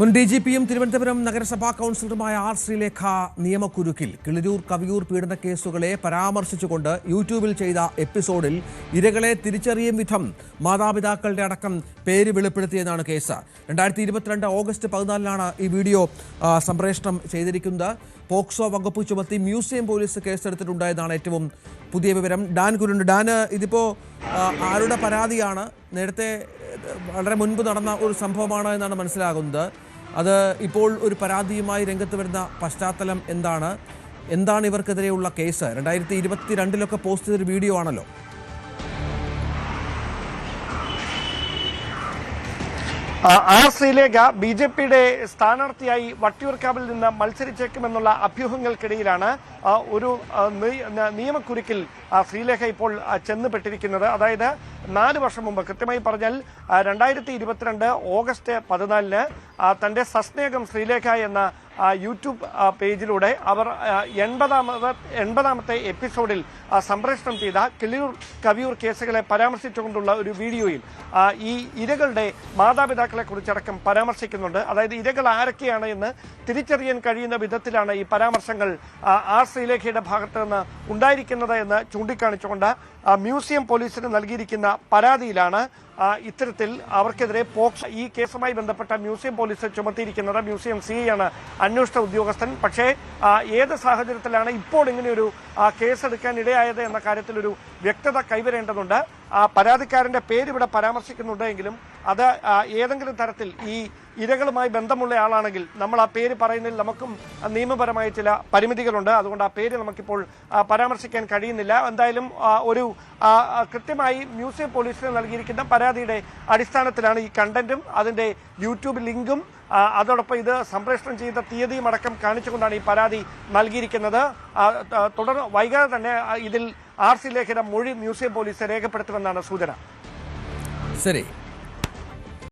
മുൻ DGPയും തിരുവനന്തപുരം നഗരസഭാ കൗൺസിലറുമായ ആർ ശ്രീലേഖ നിയമക്കുരുക്കിൽ കിളിരൂർ കവിയൂർ പീഡന കേസുകളെ പരാമർശിച്ചുകൊണ്ട് യൂട്യൂബിൽ ചെയ്ത എപ്പിസോഡിൽ ഇരകളെ തിരിച്ചറിയും വിധം മാതാപിതാക്കളുടെ അടക്കം പേര് വെളിപ്പെടുത്തിയെന്നാണ് കേസ്. 2022 ഓഗസ്റ്റ് 14 ഈ വീഡിയോ സംപ്രേഷണം ചെയ്തിരിക്കുന്നത്. പോക്സോ വകുപ്പ് ചുമത്തി മ്യൂസിയം പോലീസ് കേസെടുത്തിട്ടുണ്ടായതാണ് ഏറ്റവും പുതിയ വിവരം. ഡാൻ കുരുണ്ട്. ഡാൻ, ഇതിപ്പോൾ ആരുടെ പരാതിയാണ്? നേരത്തെ വളരെ മുൻപ് നടന്ന ഒരു സംഭവമാണ് എന്നാണ് മനസ്സിലാകുന്നത്. അത് ഇപ്പോൾ ഒരു പരാതിയുമായി രംഗത്ത് വരുന്ന പശ്ചാത്തലം എന്താണ് ഇവർക്കെതിരെയുള്ള കേസ്? 2022 പോസ്റ്റ് ചെയ്തൊരു വീഡിയോ ആണല്ലോ. ആർ ശ്രീലേഖ BJPയുടെ സ്ഥാനാർത്ഥിയായി വട്ടിയൂർക്കാവിൽ നിന്ന് മത്സരിച്ചേക്കുമെന്നുള്ള അഭ്യൂഹങ്ങൾക്കിടയിലാണ് ഒരു നിയമക്കുരുക്കിൽ ശ്രീലേഖ ഇപ്പോൾ ചെന്നുപെട്ടിരിക്കുന്നത്. അതായത് 4 വർഷം മുമ്പ്, കൃത്യമായി പറഞ്ഞാൽ 2022 ഓഗസ്റ്റ് 14 തന്റെ സസ്നേഹം ശ്രീലേഖ എന്ന യൂട്യൂബ് പേജിലൂടെ അവർ 80ാമത്തെ എപ്പിസോഡിൽ സംപ്രേഷണം ചെയ്ത കിളിയൂർ കവിയൂർ കേസുകളെ പരാമർശിച്ചുകൊണ്ടുള്ള ഒരു വീഡിയോയിൽ ഈ ഇരകളുടെ മാതാപിതാക്കളെ കുറിച്ചടക്കം പരാമർശിക്കുന്നുണ്ട്. അതായത് ഇരകൾ ആരൊക്കെയാണ് എന്ന് തിരിച്ചറിയാൻ കഴിയുന്ന വിധത്തിലാണ് ഈ പരാമർശങ്ങൾ ആർ ശ്രീലേഖയുടെ ഭാഗത്ത് നിന്ന് ഉണ്ടായിരിക്കുന്നത് എന്ന് ചൂണ്ടിക്കാണിച്ചുകൊണ്ട് മ്യൂസിയം പോലീസിന് നൽകിയിരിക്കുന്ന പരാതിയിലാണ് ഇത്തരത്തിൽ അവർക്കെതിരെ പോക്സോ ഈ കേസുമായി ബന്ധപ്പെട്ട മ്യൂസിയം പോലീസ് ചുമത്തിയിരിക്കുന്നത്. മ്യൂസിയം CI ആണ് അന്വേഷണ ഉദ്യോഗസ്ഥൻ. പക്ഷേ ഏത് സാഹചര്യത്തിലാണ് ഇപ്പോൾ ഇങ്ങനെയൊരു കേസെടുക്കാൻ ഇടയായത് എന്ന കാര്യത്തിൽ ഒരു വ്യക്തത കൈവരേണ്ടതുണ്ട്. പരാതിക്കാരന്റെ പേര് ഇവിടെ പരാമർശിക്കുന്നുണ്ടെങ്കിലും അത് ഏതെങ്കിലും തരത്തിൽ ഈ ഇരകളുമായി ബന്ധമുള്ള ആളാണെങ്കിൽ നമ്മൾ ആ പേര് പറയുന്നതിൽ നമുക്കും നിയമപരമായ ചില പരിമിതികളുണ്ട്. അതുകൊണ്ട് ആ പേര് നമുക്കിപ്പോൾ പരാമർശിക്കാൻ കഴിയുന്നില്ല. എന്തായാലും ഒരു കൃത്യമായി മ്യൂസിയം പോലീസിന് നൽകിയിരിക്കുന്ന പരാതിയുടെ അടിസ്ഥാനത്തിലാണ് ഈ കണ്ടന്റും അതിന്റെ യൂട്യൂബ് ലിങ്കും അതോടൊപ്പം ഇത് സംപ്രേഷണം ചെയ്ത തീയതിയും അടക്കം കാണിച്ചുകൊണ്ടാണ് ഈ പരാതി നൽകിയിരിക്കുന്നത്. തുടർന്ന് വൈകാതെ തന്നെ ഇതിൽ ആർ ശ്രീലേഖയുടെ മൊഴി മ്യൂസിയം പോലീസ് രേഖപ്പെടുത്തുമെന്നാണ് സൂചന. ശരി.